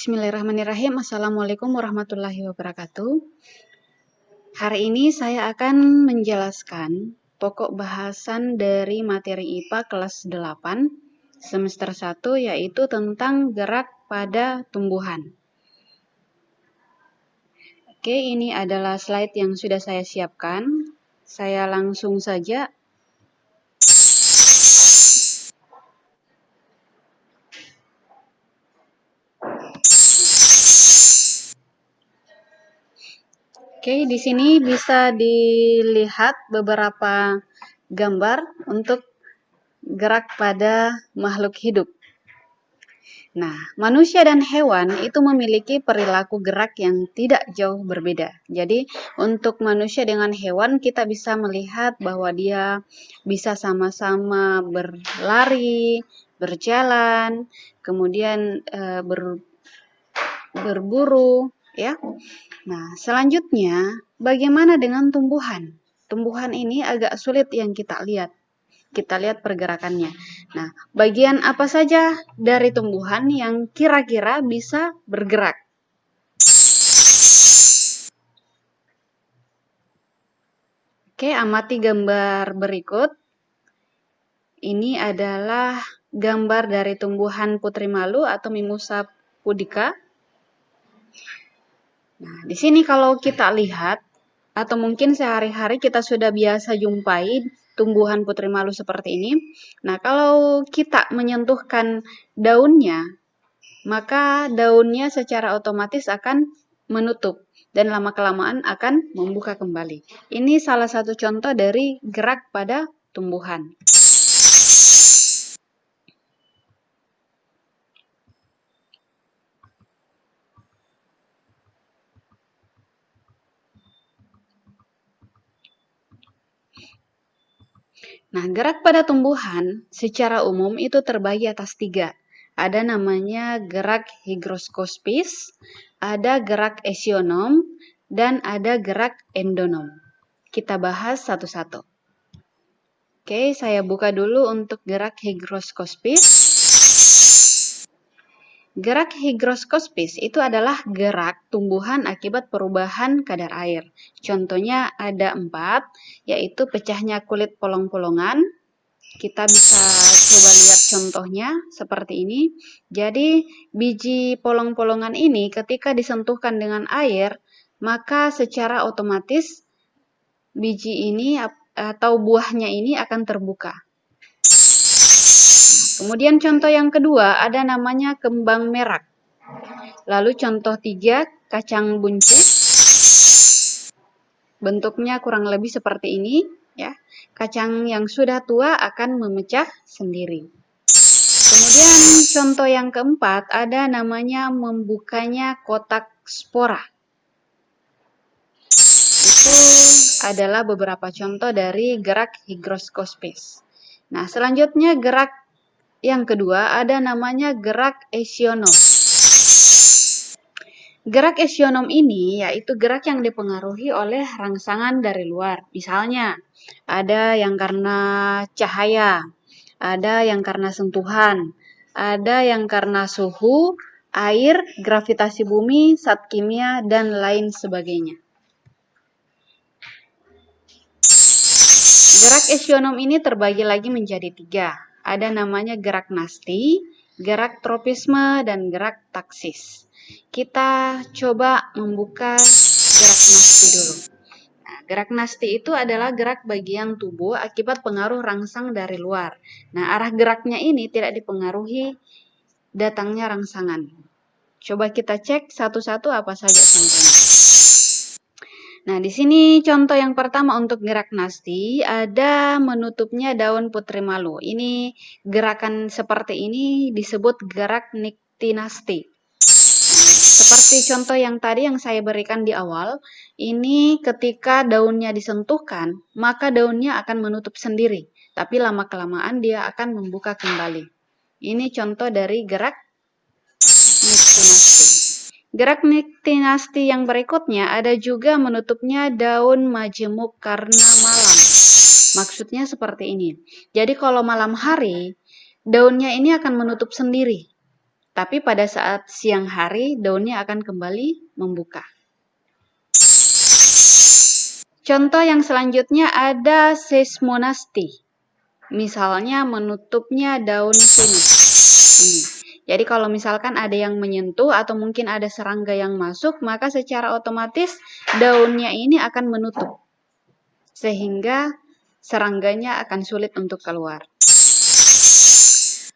Bismillahirrahmanirrahim. Assalamualaikum warahmatullahi wabarakatuh. Hari ini saya akan menjelaskan pokok bahasan dari materi IPA kelas 8 semester 1, yaitu tentang gerak pada tumbuhan. Oke, ini adalah slide yang sudah saya siapkan. Saya langsung saja Oke, di sini bisa dilihat beberapa gambar untuk gerak pada makhluk hidup. Nah, manusia dan hewan itu memiliki perilaku gerak yang tidak jauh berbeda. Jadi, untuk manusia dengan hewan kita bisa melihat bahwa dia bisa sama-sama berlari, berjalan, kemudian berburu, ya. Nah, selanjutnya, bagaimana dengan tumbuhan? Tumbuhan ini agak sulit yang kita lihat. Kita lihat pergerakannya. Nah, bagian apa saja dari tumbuhan yang kira-kira bisa bergerak? Oke, amati gambar berikut. Ini adalah gambar dari tumbuhan putri malu atau Mimosa pudica. Nah, di sini kalau kita lihat, atau mungkin sehari-hari kita sudah biasa jumpai tumbuhan putri malu seperti ini. Nah, kalau kita menyentuhkan daunnya, maka daunnya secara otomatis akan menutup dan lama-kelamaan akan membuka kembali. Ini salah satu contoh dari gerak pada tumbuhan. Nah, gerak pada tumbuhan secara umum itu terbagi atas 3. Ada namanya gerak hygroskospis, ada gerak esionom, dan ada gerak endonom. Kita bahas satu-satu. Oke, saya buka dulu untuk gerak hygroskospis. Gerak hygroskospis itu adalah gerak tumbuhan akibat perubahan kadar air. Contohnya ada 4, yaitu pecahnya kulit polong-polongan. Kita bisa coba lihat contohnya seperti ini. Jadi biji polong-polongan ini ketika disentuhkan dengan air, maka secara otomatis biji ini atau buahnya ini akan terbuka. Kemudian contoh yang kedua ada namanya kembang merak. Lalu contoh 3, kacang buncit. Bentuknya kurang lebih seperti ini, ya. Kacang yang sudah tua akan memecah sendiri. Kemudian contoh yang keempat ada namanya membukanya kotak spora. Itu adalah beberapa contoh dari gerak hygroskospis. Nah, selanjutnya gerak yang kedua ada namanya gerak esionom. Gerak esionom ini yaitu gerak yang dipengaruhi oleh rangsangan dari luar. Misalnya, ada yang karena cahaya, ada yang karena sentuhan, ada yang karena suhu, air, gravitasi bumi, zat kimia, dan lain sebagainya. Gerak esionom ini terbagi lagi menjadi 3. Ada namanya gerak nasti, gerak tropisme, dan gerak taksis. Kita coba membuka gerak nasti dulu. Nah, gerak nasti itu adalah gerak bagian tubuh akibat pengaruh rangsang dari luar. Nah, arah geraknya ini tidak dipengaruhi datangnya rangsangan. Coba kita cek satu-satu apa saja contohnya. Nah, di sini contoh yang pertama untuk gerak nasti, ada menutupnya daun putri malu. Ini gerakan seperti ini disebut gerak niktinasti. Seperti contoh yang tadi yang saya berikan di awal, ini ketika daunnya disentuhkan, maka daunnya akan menutup sendiri. Tapi lama-kelamaan dia akan membuka kembali. Ini contoh dari gerak niktinasti. Gerak niktinasti yang berikutnya ada juga menutupnya daun majemuk karena malam. Maksudnya seperti ini. Jadi kalau malam hari, daunnya ini akan menutup sendiri. Tapi pada saat siang hari, daunnya akan kembali membuka. Contoh yang selanjutnya ada seismonasti. Misalnya menutupnya daun kuning. Ini. Jadi kalau misalkan ada yang menyentuh atau mungkin ada serangga yang masuk, maka secara otomatis daunnya ini akan menutup. Sehingga serangganya akan sulit untuk keluar.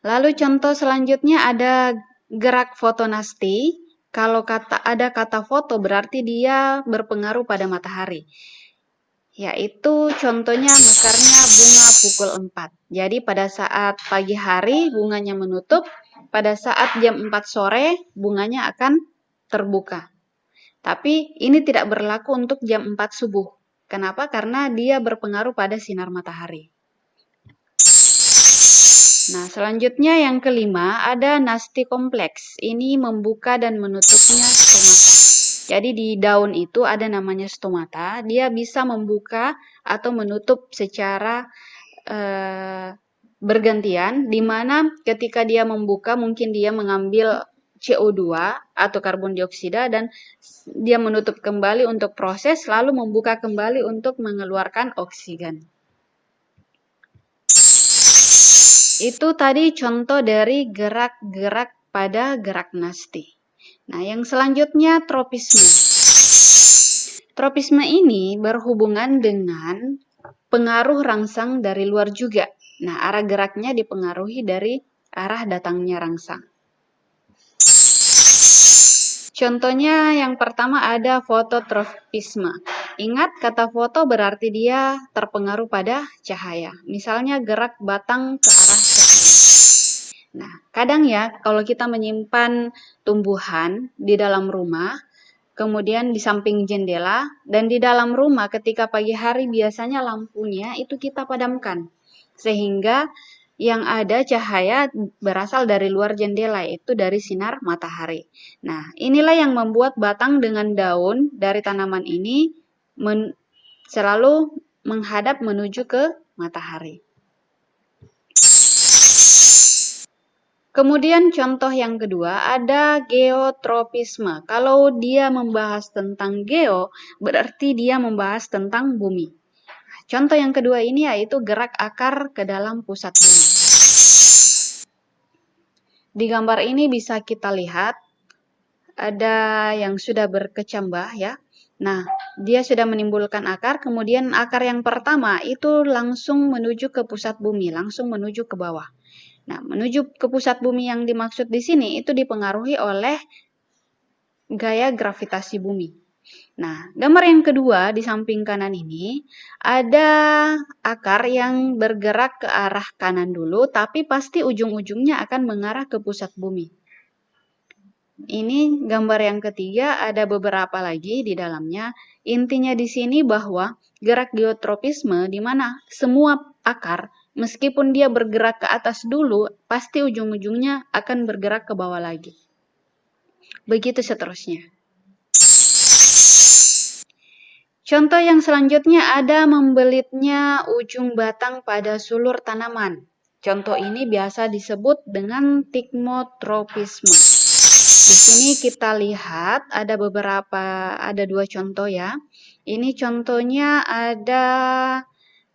Lalu contoh selanjutnya ada gerak fotonasti. Kalau ada kata foto berarti dia berpengaruh pada matahari. Yaitu contohnya mekarnya bunga pukul 4. Jadi pada saat pagi hari bunganya menutup, pada saat jam 4 sore bunganya akan terbuka. Tapi ini tidak berlaku untuk jam 4 subuh. Kenapa? Karena dia berpengaruh pada sinar matahari. Nah, selanjutnya yang kelima ada nasti kompleks. Ini membuka dan menutupnya stomata. Jadi di daun itu ada namanya stomata, dia bisa membuka atau menutup secara bergantian, di mana ketika dia membuka mungkin dia mengambil CO2 atau karbon dioksida dan dia menutup kembali untuk proses, lalu membuka kembali untuk mengeluarkan oksigen. Itu tadi contoh dari gerak-gerak pada gerak nasti. Nah, yang selanjutnya tropisme. Tropisme ini berhubungan dengan pengaruh rangsang dari luar juga. Nah, arah geraknya dipengaruhi dari arah datangnya rangsang. Contohnya yang pertama ada fototropisme. Ingat, kata foto berarti dia terpengaruh pada cahaya. Misalnya gerak batang ke arah cahaya. Nah, kadang ya, kalau kita menyimpan tumbuhan di dalam rumah, kemudian di samping jendela, dan di dalam rumah ketika pagi hari biasanya lampunya itu kita padamkan. Sehingga yang ada cahaya berasal dari luar jendela, yaitu dari sinar matahari. Nah, inilah yang membuat batang dengan daun dari tanaman ini selalu menghadap menuju ke matahari. Kemudian contoh yang kedua ada geotropisme. Kalau dia membahas tentang geo, berarti dia membahas tentang bumi. Contoh yang kedua ini yaitu gerak akar ke dalam pusat bumi. Di gambar ini bisa kita lihat ada yang sudah berkecambah ya. Nah, dia sudah menimbulkan akar, kemudian akar yang pertama itu langsung menuju ke pusat bumi, langsung menuju ke bawah. Nah, menuju ke pusat bumi yang dimaksud di sini itu dipengaruhi oleh gaya gravitasi bumi. Nah, gambar yang kedua di samping kanan ini ada akar yang bergerak ke arah kanan dulu, tapi pasti ujung-ujungnya akan mengarah ke pusat bumi. Ini gambar yang ketiga, ada beberapa lagi di dalamnya. Intinya di sini bahwa gerak geotropisme di mana semua akar meskipun dia bergerak ke atas dulu, pasti ujung-ujungnya akan bergerak ke bawah lagi. Begitu seterusnya. Contoh yang selanjutnya ada membelitnya ujung batang pada sulur tanaman. Contoh ini biasa disebut dengan tigmotropisme. Di sini kita lihat ada dua contoh ya. Ini contohnya ada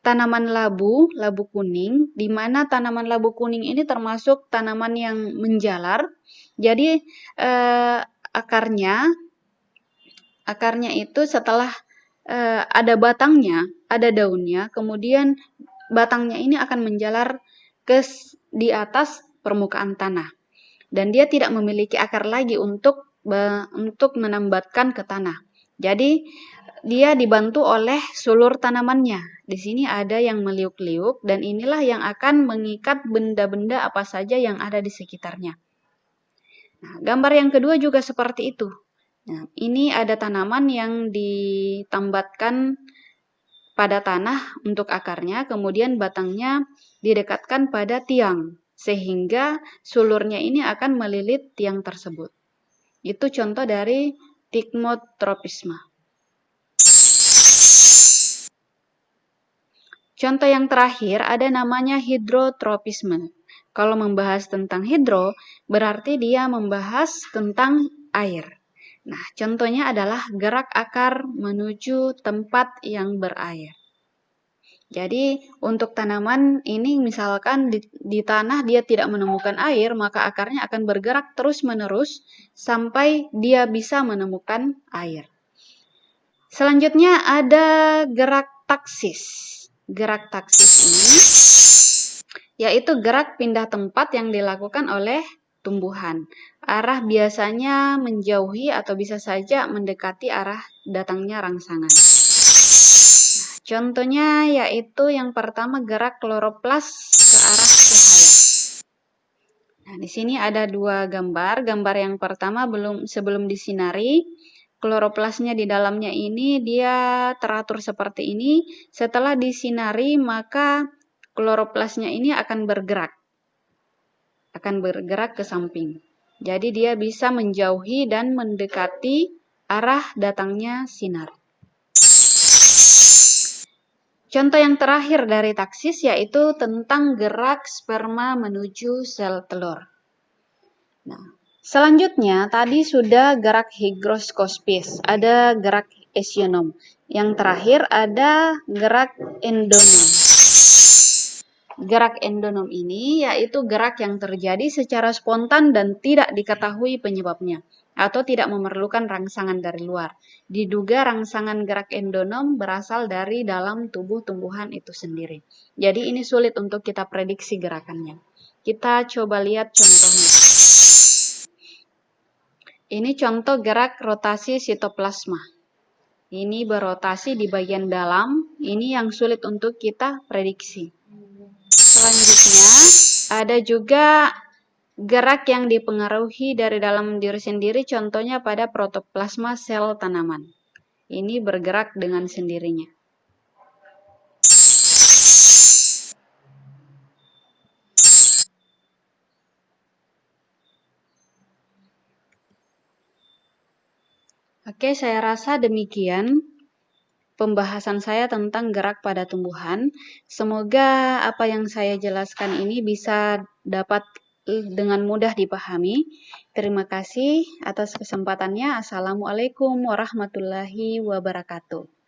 tanaman labu kuning, di mana tanaman labu kuning ini termasuk tanaman yang menjalar. Jadi akarnya itu setelah ada batangnya, ada daunnya, kemudian batangnya ini akan menjalar di atas permukaan tanah. Dan dia tidak memiliki akar lagi untuk menambatkan ke tanah. Jadi dia dibantu oleh sulur tanamannya. Di sini ada yang meliuk-liuk dan inilah yang akan mengikat benda-benda apa saja yang ada di sekitarnya. Nah, gambar yang kedua juga seperti itu. Nah, ini ada tanaman yang ditambatkan pada tanah untuk akarnya, kemudian batangnya didekatkan pada tiang, sehingga sulurnya ini akan melilit tiang tersebut. Itu contoh dari tigmotropisme. Contoh yang terakhir ada namanya hidrotropisme. Kalau membahas tentang hidro, berarti dia membahas tentang air. Nah, contohnya adalah gerak akar menuju tempat yang berair. Jadi, untuk tanaman ini misalkan di tanah dia tidak menemukan air, maka akarnya akan bergerak terus-menerus sampai dia bisa menemukan air. Selanjutnya ada gerak taksis. Gerak taksis ini yaitu gerak pindah tempat yang dilakukan oleh tumbuhan. Arah biasanya menjauhi atau bisa saja mendekati arah datangnya rangsangan. Contohnya yaitu yang pertama gerak kloroplas ke arah cahaya. Nah, di sini ada dua gambar. Gambar yang pertama sebelum disinari, kloroplasnya di dalamnya ini dia teratur seperti ini. Setelah disinari, maka kloroplasnya ini akan bergerak ke samping. Jadi dia bisa menjauhi dan mendekati arah datangnya sinar. Contoh yang terakhir dari taksis yaitu tentang gerak sperma menuju sel telur. Nah, selanjutnya tadi sudah gerak hygroskopis, ada gerak esionom. Yang terakhir ada gerak endonom. Gerak endonom ini yaitu gerak yang terjadi secara spontan dan tidak diketahui penyebabnya atau tidak memerlukan rangsangan dari luar. Diduga rangsangan gerak endonom berasal dari dalam tubuh tumbuhan itu sendiri. Jadi ini sulit untuk kita prediksi gerakannya. Kita coba lihat contohnya. Ini contoh gerak rotasi sitoplasma. Ini berotasi di bagian dalam, ini yang sulit untuk kita prediksi. Selanjutnya, ada juga gerak yang dipengaruhi dari dalam diri sendiri, contohnya pada protoplasma sel tanaman. Ini bergerak dengan sendirinya. Oke, saya rasa demikian pembahasan saya tentang gerak pada tumbuhan. Semoga apa yang saya jelaskan ini bisa dapat dengan mudah dipahami. Terima kasih atas kesempatannya. Assalamualaikum warahmatullahi wabarakatuh.